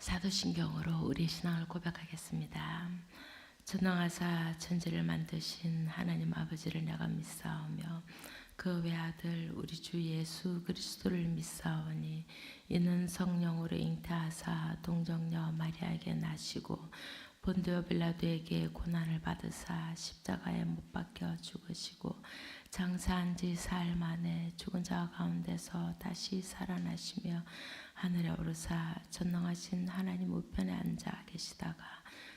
사도신경으로 우리 신앙을 고백하겠습니다. 전능하사 천지를 만드신 하나님 아버지를 내가 믿사오며 그 외아들 우리 주 예수 그리스도를 믿사오니 이는 성령으로 잉태하사 동정녀 마리아에게 나시고 본디오 빌라도에게 고난을 받으사 십자가에 못 박혀 죽으시고 장사한 지 사흘 만에 죽은 자 가운데서 다시 살아나시며 하늘에 오르사 전능하신 하나님 우편에 앉아 계시다가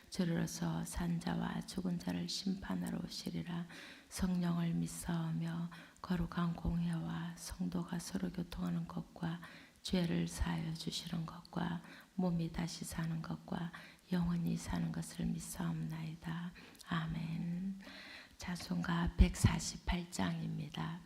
저리로서 산 자와 죽은 자를 심판하러 오시리라. 성령을 믿사오며 거룩한 공회와 성도가 서로 교통하는 것과 죄를 사하여 주시는 것과 몸이 다시 사는 것과 영원히 사는 것을 믿사옵나이다. 아멘. 찬송가 148장입니다.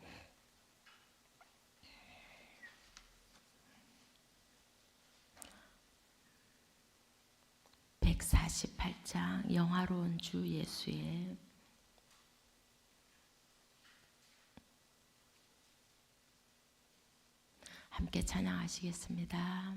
148장 영화로운 주 예수의 함께 찬양하시겠습니다.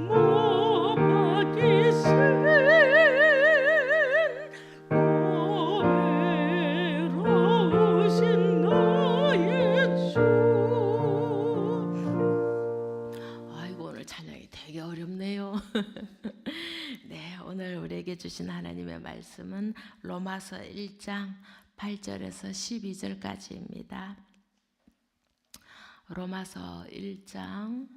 못 받으신 보혜로우신 나의 주. 아이고, 오늘 찬양이 되게 어렵네요. 네, 오늘 우리에게 주신 하나님의 말씀은 로마서 1장 8절에서 12절까지입니다. 로마서 1장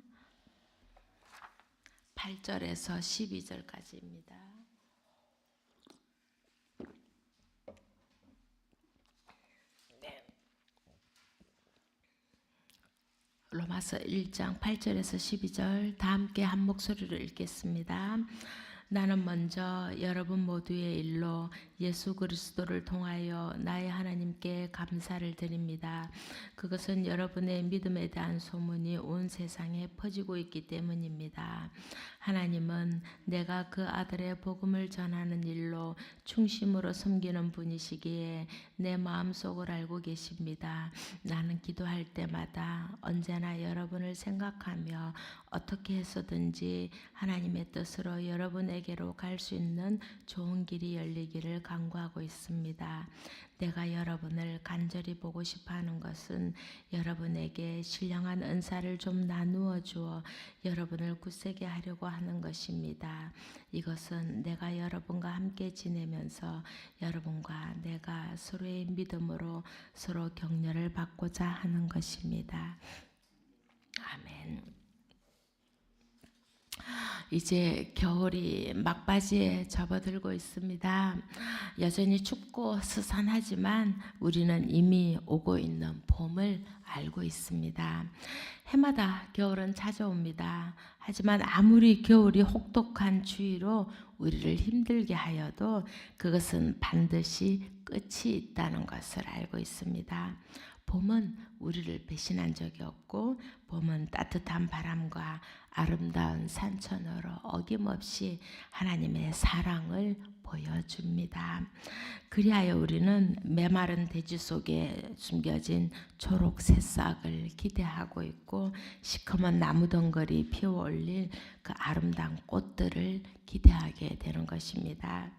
8절에서 12절까지입니다. 로마서 1장 8절에서 12절 다 함께 한 목소리로 읽겠습니다. 나는 먼저 여러분 모두의 일로 예수 그리스도를 통하여 나의 하나님께 감사를 드립니다. 그것은 여러분의 믿음에 대한 소문이 온 세상에 퍼지고 있기 때문입니다. 하나님은 내가 그 아들의 복음을 전하는 일로 중심으로 섬기는 분이시기에 내 마음속을 알고 계십니다. 나는 기도할 때마다 언제나 여러분을 생각하며 어떻게 해서든지 하나님의 뜻으로 여러분에게로 갈 수 있는 좋은 길이 열리기를 간구하고 있습니다. 내가 여러분을 간절히 보고 싶어 하는 것은 여러분에게 신령한 은사를 좀 나누어 주어 여러분을 굳세게 하려고 하는 것입니다. 이것은 내가 여러분과 함께 지내면서 여러분과 내가 서로의 믿음으로 서로 격려를 받고자 하는 것입니다. 아멘. 이제 겨울이 막바지에 접어들고 있습니다. 여전히 춥고 스산하지만 우리는 이미 오고 있는 봄을 알고 있습니다. 해마다 겨울은 찾아옵니다. 하지만 아무리 겨울이 혹독한 추위로 우리를 힘들게 하여도 그것은 반드시 끝이 있다는 것을 알고 있습니다. 봄은 우리를 배신한 적이 없고 봄은 따뜻한 바람과 아름다운 산천으로 어김없이 하나님의 사랑을 보여줍니다. 그리하여 우리는 메마른 대지 속에 숨겨진 초록 새싹을 기대하고 있고 시커먼 나무 덩굴이 피어올릴 그 아름다운 꽃들을 기대하게 되는 것입니다.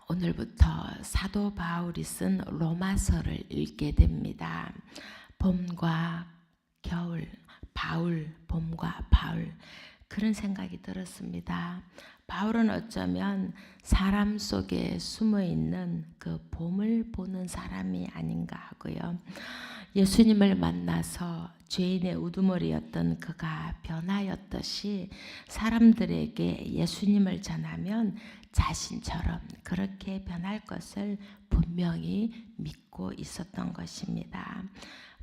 오늘부터 사도 바울이 쓴 로마서를 읽게 됩니다. 봄과 겨울, 봄과 바울, 그런 생각이 들었습니다. 바울은 어쩌면 사람 속에 숨어 있는 그 봄을 보는 사람이 아닌가 하고요. 예수님을 만나서 죄인의 우두머리였던 그가 변하였듯이 사람들에게 예수님을 전하면 자신처럼 그렇게 변할 것을 분명히 믿고 있었던 것입니다.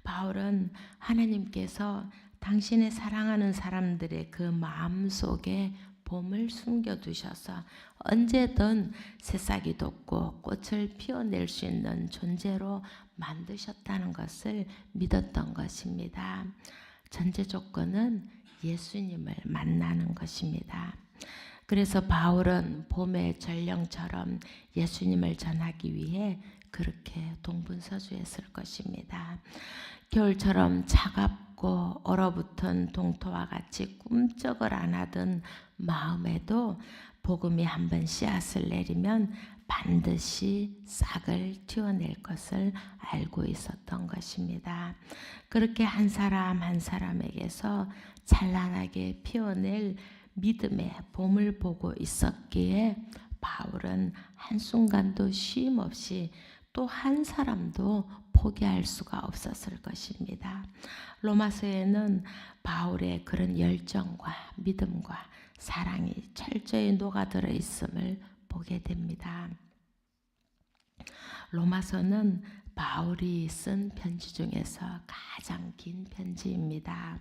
바울은 하나님께서 당신의 사랑하는 사람들의 그 마음 속에 봄을 숨겨두셔서 언제든 새싹이 돋고 꽃을 피워낼 수 있는 존재로 만드셨다는 것을 믿었던 것입니다. 전제 조건은 예수님을 만나는 것입니다. 그래서 바울은 봄의 전령처럼 예수님을 전하기 위해 그렇게 동분서주했을 것입니다. 겨울처럼 차갑고 얼어붙은 동토와 같이 꿈쩍을 안 하던 마음에도 복음이 한번 씨앗을 내리면 반드시 싹을 틔워낼 것을 알고 있었던 것입니다. 그렇게 한 사람 한 사람에게서 찬란하게 피어낼 믿음의 봄을 보고 있었기에 바울은 한순간도 쉼 없이 또 한 사람도 포기할 수가 없었을 것입니다. 로마서에는 바울의 그런 열정과 믿음과 사랑이 철저히 녹아들어 있음을 보게 됩니다. 로마서는 바울이 쓴 편지 중에서 가장 긴 편지입니다.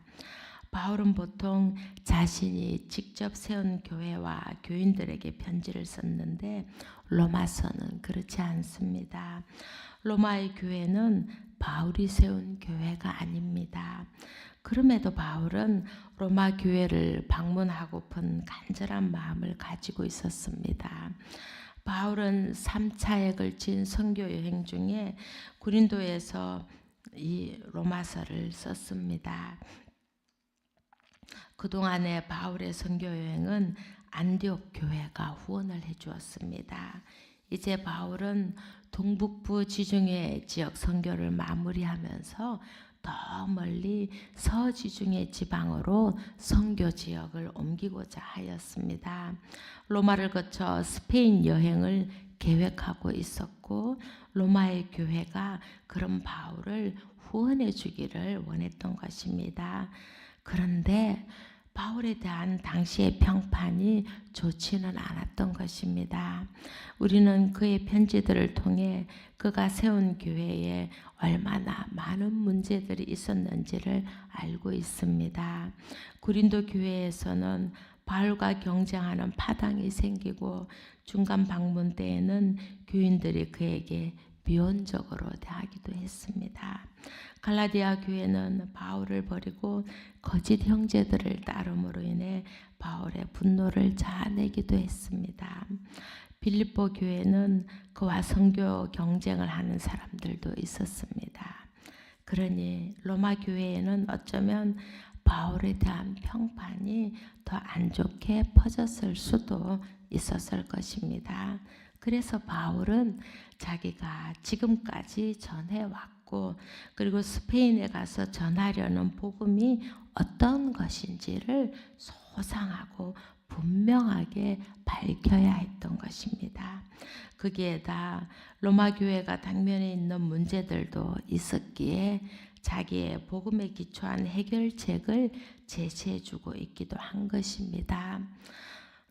바울은 보통 자신이 직접 세운 교회와 교인들에게 편지를 썼는데 로마서는 그렇지 않습니다. 로마의 교회는 바울이 세운 교회가 아닙니다. 그럼에도 바울은 로마 교회를 방문하고픈 간절한 마음을 가지고 있었습니다. 바울은 3차에 걸친 선교 여행 중에 고린도에서 이 로마서를 썼습니다. 그동안의 바울의 선교 여행은 안디옥 교회가 후원을 해주었습니다. 이제 바울은 동북부 지중해 지역 선교를 마무리하면서 더 멀리 서지중해 지방으로 선교 지역을 옮기고자 하였습니다. 로마를 거쳐 스페인 여행을 계획하고 있었고 로마의 교회가 그런 바울을 후원해 주기를 원했던 것입니다. 그런데 바울에 대한 당시의 평판이 좋지는 않았던 것입니다. 우리는 그의 편지들을 통해 그가 세운 교회에 얼마나 많은 문제들이 있었는지를 알고 있습니다. 고린도 교회에서는 바울과 경쟁하는 파당이 생기고 중간 방문 때에는 교인들이 그에게 미온적으로 대하기도 했습니다. 갈라디아 교회는 바울을 버리고 거짓 형제들을 따름으로 인해 바울의 분노를 자아내기도 했습니다. 빌립보 교회는 그와 선교 경쟁을 하는 사람들도 있었습니다. 그러니 로마 교회에는 어쩌면 바울에 대한 평판이 더 안 좋게 퍼졌을 수도 있었을 것입니다. 그래서 바울은 자기가 지금까지 전해왔고 그리고 스페인에 가서 전하려는 복음이 어떤 것인지를 소상하고 분명하게 밝혀야 했던 것입니다. 거기에다 로마 교회가 당면에 있는 문제들도 있었기에 자기의 복음에 기초한 해결책을 제시해주고 있기도 한 것입니다.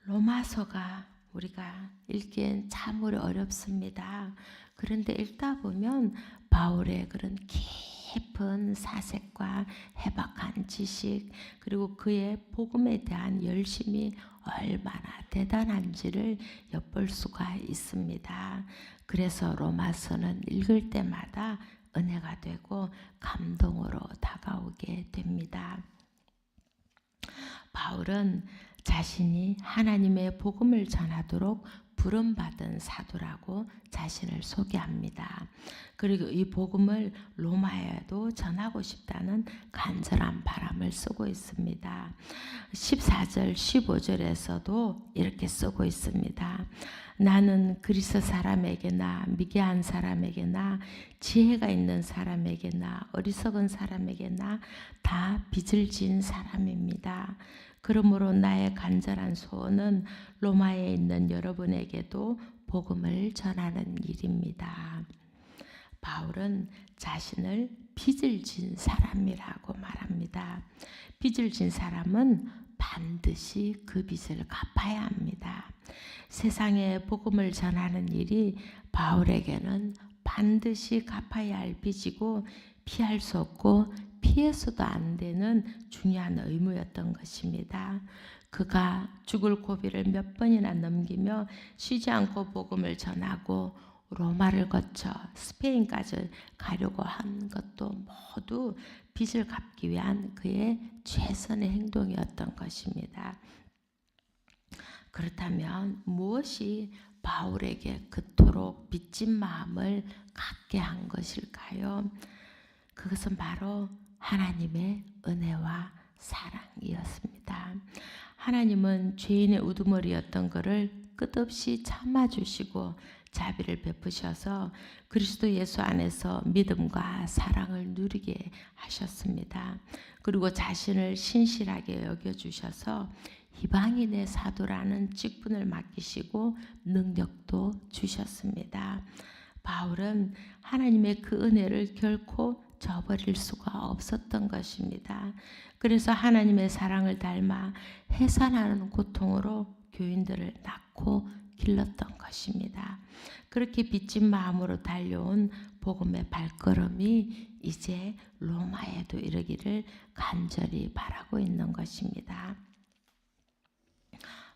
로마서가 우리가 읽기엔 참으로 어렵습니다. 그런데 읽다 보면 바울의 그런 깊은 사색과 해박한 지식 그리고 그의 복음에 대한 열심이 얼마나 대단한지를 엿볼 수가 있습니다. 그래서 로마서는 읽을 때마다 은혜가 되고 감동으로 다가오게 됩니다. 바울은 자신이 하나님의 복음을 전하도록 부름받은 사도라고 자신을 소개합니다. 그리고 이 복음을 로마에도 전하고 싶다는 간절한 바람을 쓰고 있습니다. 14절, 15절에서도 이렇게 쓰고 있습니다. 나는 그리스 사람에게나 미개한 사람에게나 지혜가 있는 사람에게나 어리석은 사람에게나 다 빚을 진 사람입니다. 그러므로 나의 간절한 소원은 로마에 있는 여러분에게도 복음을 전하는 일입니다. 바울은 자신을 빚을 진 사람이라고 말합니다. 빚을 진 사람은 반드시 그 빚을 갚아야 합니다. 세상에 복음을 전하는 일이 바울에게는 반드시 갚아야 할 빚이고 피할 수 없고 피해서도 안 되는 중요한 의무였던 것입니다. 그가 죽을 고비를 몇 번이나 넘기며 쉬지 않고 복음을 전하고 로마를 거쳐 스페인까지 가려고 한 것도 모두 빚을 갚기 위한 그의 최선의 행동이었던 것입니다. 그렇다면 무엇이 바울에게 그토록 빚진 마음을 갖게 한 것일까요? 그것은 바로 하나님의 은혜와 사랑이었습니다. 하나님은 죄인의 우두머리였던 것을 끝없이 참아주시고 자비를 베푸셔서 그리스도 예수 안에서 믿음과 사랑을 누리게 하셨습니다. 그리고 자신을 신실하게 여겨주셔서 이방인의 사도라는 직분을 맡기시고 능력도 주셨습니다. 바울은 하나님의 그 은혜를 결코 저버릴 수가 없었던 것입니다. 그래서 하나님의 사랑을 닮아 해산하는 고통으로 교인들을 낳고 길렀던 것입니다. 그렇게 빚진 마음으로 달려온 복음의 발걸음이 이제 로마에도 이르기를 간절히 바라고 있는 것입니다.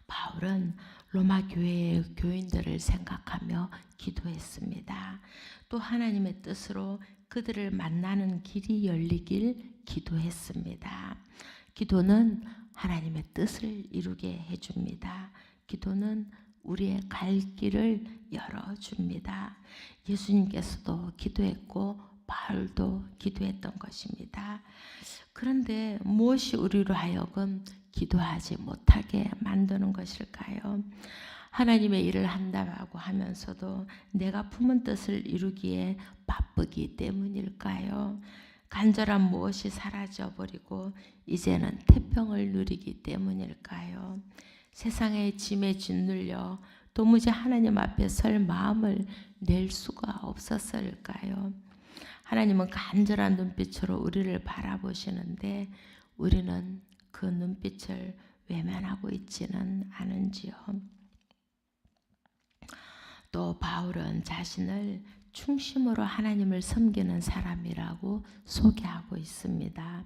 바울은 로마 교회의 교인들을 생각하며 기도했습니다. 또 하나님의 뜻으로 그들을 만나는 길이 열리길 기도했습니다. 기도는 하나님의 뜻을 이루게 해줍니다. 기도는 우리의 갈 길을 열어줍니다. 예수님께서도 기도했고 바울도 기도했던 것입니다. 그런데 무엇이 우리로 하여금 기도하지 못하게 만드는 것일까요? 하나님의 일을 한다고 하면서도 내가 품은 뜻을 이루기에 바쁘기 때문일까요? 간절한 무엇이 사라져버리고 이제는 태평을 누리기 때문일까요? 세상의 짐에 짓눌려 도무지 하나님 앞에 설 마음을 낼 수가 없었을까요? 하나님은 간절한 눈빛으로 우리를 바라보시는데 우리는 그 눈빛을 외면하고 있지는 않은지요. 또 바울은 자신을 중심으로 하나님을 섬기는 사람이라고 소개하고 있습니다.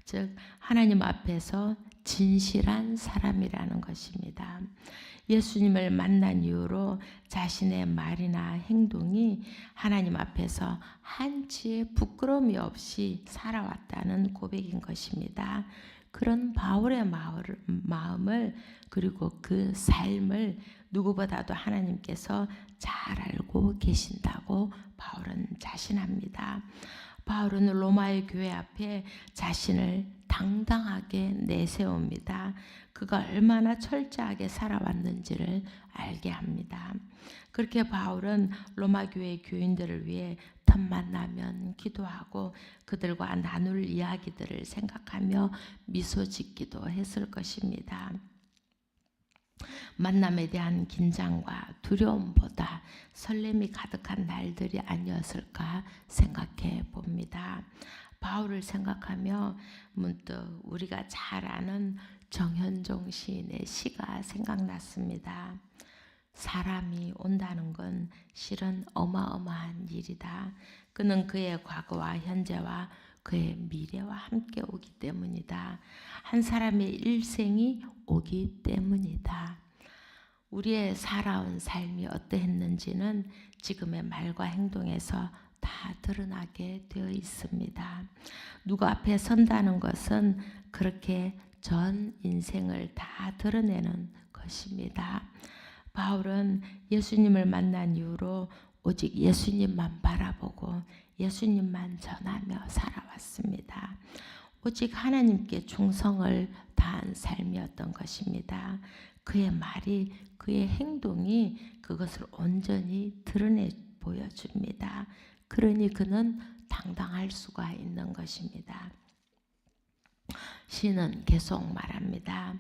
즉 하나님 앞에서 진실한 사람이라는 것입니다. 예수님을 만난 이후로 자신의 말이나 행동이 하나님 앞에서 한치의 부끄러움이 없이 살아왔다는 고백인 것입니다. 그런 바울의 마음을 그리고 그 삶을 누구보다도 하나님께서 잘 알고 계신다고 바울은 자신합니다. 바울은 로마의 교회 앞에 자신을 당당하게 내세웁니다. 그가 얼마나 철저하게 살아왔는지를 알게 합니다. 그렇게 바울은 로마 교회 교인들을 위해 틈만 나면 기도하고 그들과 나눌 이야기들을 생각하며 미소 짓기도 했을 것입니다. 만남에 대한 긴장과 두려움보다 설렘이 가득한 날들이 아니었을까 생각해 봅니다. 바울을 생각하며 문득 우리가 잘 아는 정현종 시인의 시가 생각났습니다. 사람이 온다는 건 실은 어마어마한 일이다. 그는 그의 과거와 현재와 그의 미래와 함께 오기 때문이다. 한 사람의 일생이 오기 때문이다. 우리의 살아온 삶이 어떠했는지는 지금의 말과 행동에서 다 드러나게 되어 있습니다. 누구 앞에 선다는 것은 그렇게 전 인생을 다 드러내는 것입니다. 바울은 예수님을 만난 이후로 오직 예수님만 바라보고 예수님만 전하며 살아왔습니다. 오직 하나님께 충성을 다한 삶이었던 것입니다. 그의 말이 그의 행동이 그것을 온전히 드러내 보여줍니다. 그러니 그는 당당할 수가 있는 것입니다. 시는 계속 말합니다.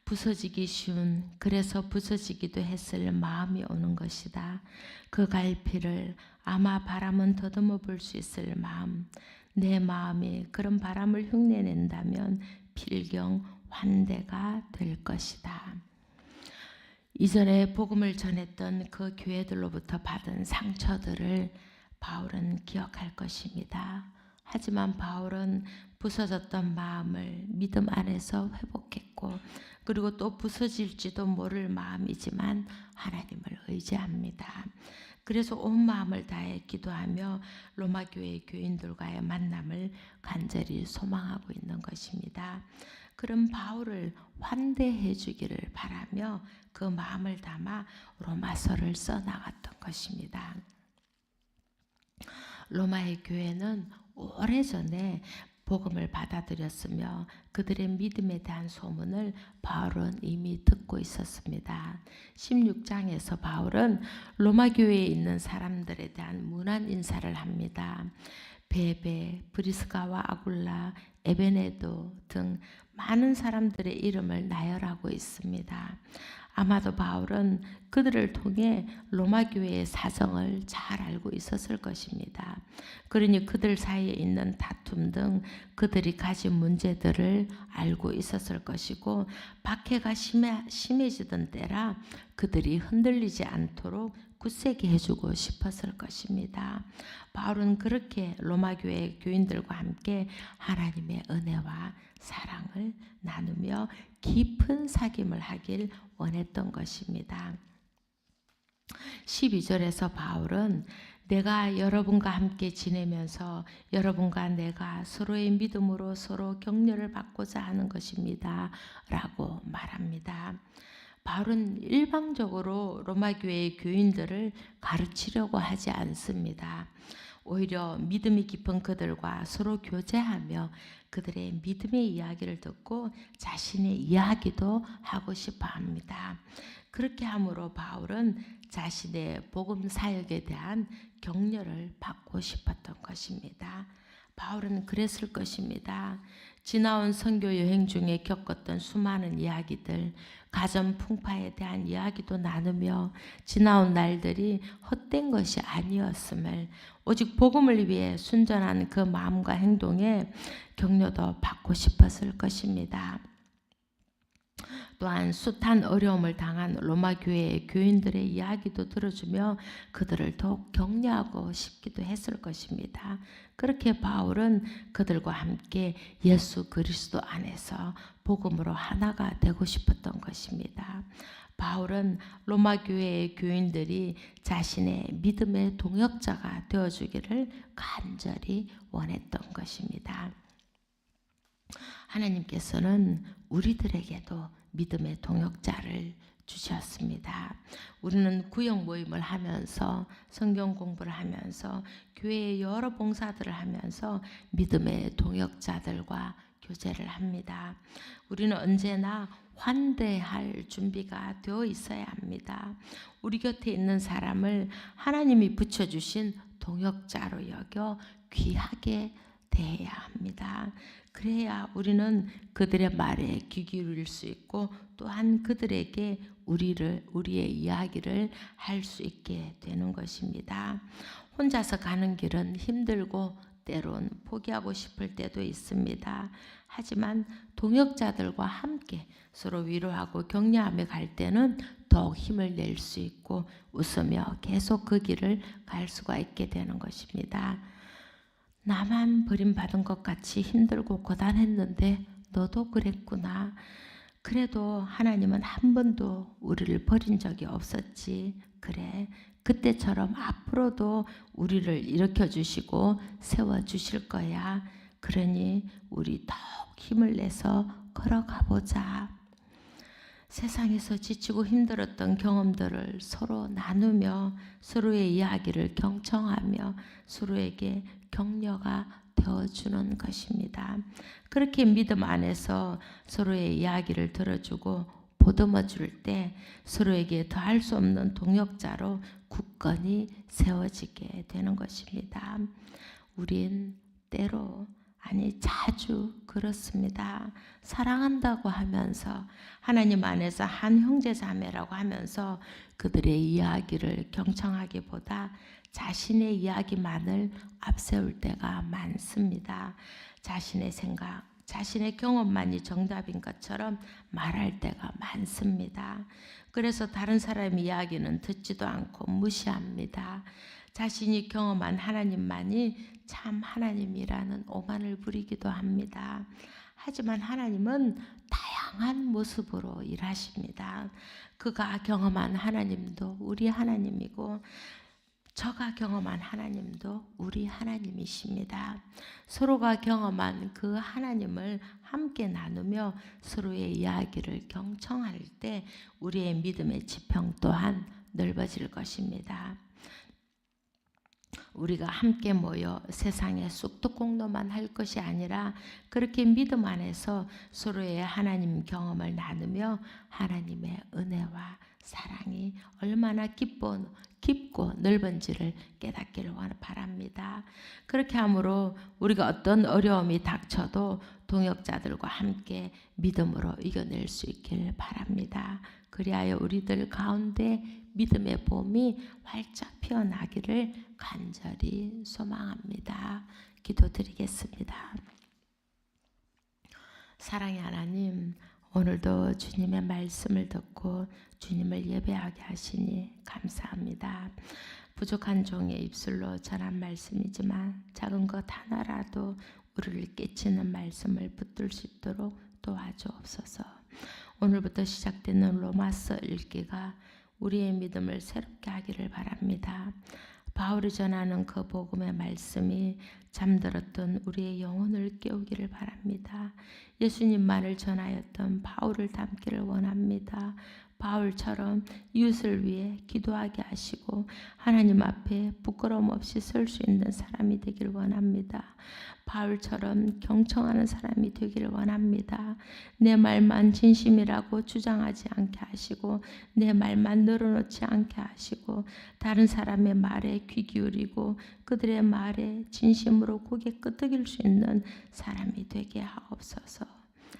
부서지기 쉬운 그래서 부서지기도 했을 마음이 오는 것이다. 그 갈피를 아마 바람은 더듬어 볼 수 있을 마음. 내 마음이 그런 바람을 흉내낸다면 필경 환대가 될 것이다. 이전에 복음을 전했던 그 교회들로부터 받은 상처들을 바울은 기억할 것입니다. 하지만 바울은 부서졌던 마음을 믿음 안에서 회복했고 그리고 또 부서질지도 모를 마음이지만 하나님을 의지합니다. 그래서 온 마음을 다해 기도하며 로마 교회 교인들과의 만남을 간절히 소망하고 있는 것입니다. 그럼 바울을 환대해 주기를 바라며 그 마음을 담아 로마서를 써나갔던 것입니다. 로마의 교회는 오래전에 복음을 받아들였으며 그들의 믿음에 대한 소문을 바울은 이미 듣고 있었습니다. 16장에서 바울은 로마 교회에 있는 사람들에 대한 문안 인사를 합니다. 베베, 브리스가와 아굴라, 에베네도 등 많은 사람들의 이름을 나열하고 있습니다. 아마도 바울은 그들을 통해 로마 교회의 사정을 잘 알고 있었을 것입니다. 그러니 그들 사이에 있는 다툼 등 그들이 가진 문제들을 알고 있었을 것이고 박해가 심해지던 때라 그들이 흔들리지 않도록 굳세게 해주고 싶었을 것입니다. 바울은 그렇게 로마 교회 교인들과 함께 하나님의 은혜와 사랑을 나누며 깊은 사귐을 하길 원했던 것입니다. 12절에서 바울은 내가 여러분과 함께 지내면서 여러분과 내가 서로의 믿음으로 서로 격려를 받고자 하는 것입니다. 라고 말합니다. 바울은 일방적으로 로마 교회의 교인들을 가르치려고 하지 않습니다. 오히려 믿음이 깊은 그들과 서로 교제하며 그들의 믿음의 이야기를 듣고 자신의 이야기도 하고 싶어 합니다. 그렇게 함으로 바울은 자신의 복음 사역에 대한 격려를 받고 싶었던 것입니다. 바울은 그랬을 것입니다. 지나온 선교 여행 중에 겪었던 수많은 이야기들, 가정 풍파에 대한 이야기도 나누며 지나온 날들이 헛된 것이 아니었음을, 오직 복음을 위해 순전한 그 마음과 행동에 격려도 받고 싶었을 것입니다. 또한 숱한 어려움을 당한 로마 교회의 교인들의 이야기도 들어주며 그들을 더욱 격려하고 싶기도 했을 것입니다. 그렇게 바울은 그들과 함께 예수 그리스도 안에서 복음으로 하나가 되고 싶었던 것입니다. 바울은 로마 교회의 교인들이 자신의 믿음의 동역자가 되어주기를 간절히 원했던 것입니다. 하나님께서는 우리들에게도 믿음의 동역자를 주셨습니다. 우리는 구역 모임을 하면서 성경 공부를 하면서 교회의 여러 봉사들을 하면서 믿음의 동역자들과 교제를 합니다. 우리는 언제나 환대할 준비가 되어 있어야 합니다. 우리 곁에 있는 사람을 하나님이 붙여주신 동역자로 여겨 귀하게 대해야 합니다. 그래야 우리는 그들의 말에 귀 기울일 수 있고 또한 그들에게 우리의 이야기를 할 수 있게 되는 것입니다. 혼자서 가는 길은 힘들고 때론 포기하고 싶을 때도 있습니다. 하지만 동역자들과 함께 서로 위로하고 격려하며 갈 때는 더욱 힘을 낼 수 있고 웃으며 계속 그 길을 갈 수가 있게 되는 것입니다. 나만 버림받은 것 같이 힘들고 고단했는데 너도 그랬구나. 그래도 하나님은 한 번도 우리를 버린 적이 없었지. 그래, 그때처럼 앞으로도 우리를 일으켜 주시고 세워 주실 거야. 그러니 우리 더욱 힘을 내서 걸어가 보자. 세상에서 지치고 힘들었던 경험들을 서로 나누며 서로의 이야기를 경청하며 서로에게 격려가 되어주는 것입니다. 그렇게 믿음 안에서 서로의 이야기를 들어주고 보듬어 줄 때 서로에게 더할 수 없는 동역자로 굳건히 세워지게 되는 것입니다. 우린 때로 아니 자주 그렇습니다. 사랑한다고 하면서 하나님 안에서 한 형제 자매라고 하면서 그들의 이야기를 경청하기보다 자신의 이야기만을 앞세울 때가 많습니다. 자신의 생각, 자신의 경험만이 정답인 것처럼 말할 때가 많습니다. 그래서 다른 사람의 이야기는 듣지도 않고 무시합니다. 자신이 경험한 하나님만이 참 하나님이라는 오만을 부리기도 합니다. 하지만 하나님은 다양한 모습으로 일하십니다. 그가 경험한 하나님도 우리 하나님이고 저가 경험한 하나님도 우리 하나님이십니다. 서로가 경험한 그 하나님을 함께 나누며 서로의 이야기를 경청할 때 우리의 믿음의 지평 또한 넓어질 것입니다. 우리가 함께 모여 세상의 쑥떡공로만 할 것이 아니라 그렇게 믿음 안에서 서로의 하나님 경험을 나누며 하나님의 은혜와 사랑이 얼마나 깊고 넓은지를 깨닫기를 바랍니다. 그렇게 함으로 우리가 어떤 어려움이 닥쳐도 동역자들과 함께 믿음으로 이겨낼 수 있길 바랍니다. 그리하여 우리들 가운데 믿음의 봄이 활짝 피어나기를 간절히 소망합니다. 기도드리겠습니다. 사랑의 하나님, 오늘도 주님의 말씀을 듣고 주님을 예배하게 하시니 감사합니다. 부족한 종의 입술로 전한 말씀이지만 작은 것 하나라도 우리를 깨치는 말씀을 붙들 수 있도록 도와주옵소서. 오늘부터 시작되는 로마서 읽기가 우리의 믿음을 새롭게 하기를 바랍니다. 바울이 전하는 그 복음의 말씀이 잠들었던 우리의 영혼을 깨우기를 바랍니다. 예수님만을 전하였던 바울을 닮기를 원합니다. 바울처럼 이웃을 위해 기도하게 하시고 하나님 앞에 부끄러움 없이 설 수 있는 사람이 되길 원합니다. 바울처럼 경청하는 사람이 되기를 원합니다. 내 말만 진심이라고 주장하지 않게 하시고 내 말만 늘어놓지 않게 하시고 다른 사람의 말에 귀 기울이고 그들의 말에 진심으로 고개 끄덕일 수 있는 사람이 되게 하옵소서.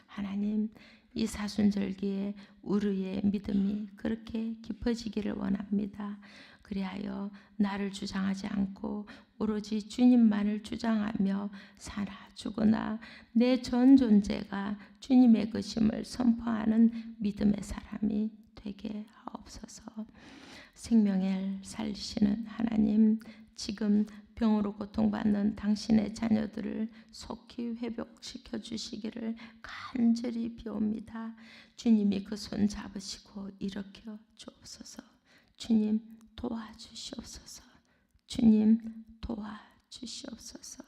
하나님, 이 사순절기에 우리의 믿음이 그렇게 깊어지기를 원합니다. 그리하여 나를 주장하지 않고 오로지 주님만을 주장하며 살아 죽으나 내 전 존재가 주님의 것임을 선포하는 믿음의 사람이 되게 하옵소서. 생명을 살리시는 하나님, 지금 병으로 고통받는 당신의 자녀들을 속히 회복시켜 주시기를 간절히 비옵니다. 주님이 그 손 잡으시고 일으켜 주옵소서. 주님 도와주시옵소서. 주님 도와주시옵소서.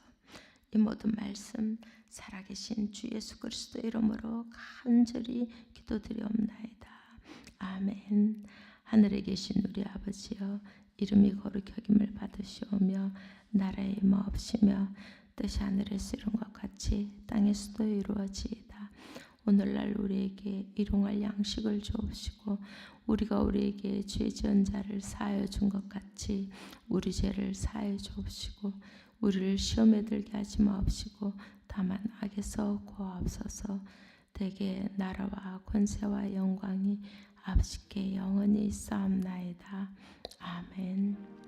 이 모든 말씀 살아계신 주 예수 그리스도 이름으로 간절히 기도드리옵나이다. 아멘. 하늘에 계신 우리 아버지여, 이름이 거룩히 여김을 받으시오며 나라의 임하옵시며 뜻이 하늘에서 이룬 것 같이 땅에서도 이루어지이다. 오늘날 우리에게 일용할 양식을 주옵시고 우리가 우리에게 죄 지은 자를 사하여 준 것 같이 우리 죄를 사하여 주옵시고 우리를 시험에 들게 하지 마옵시고 다만 악에서 구하옵소서. 대개 나라와 권세와 영광이 아버지께 영원히 있사옵나이다. 아멘.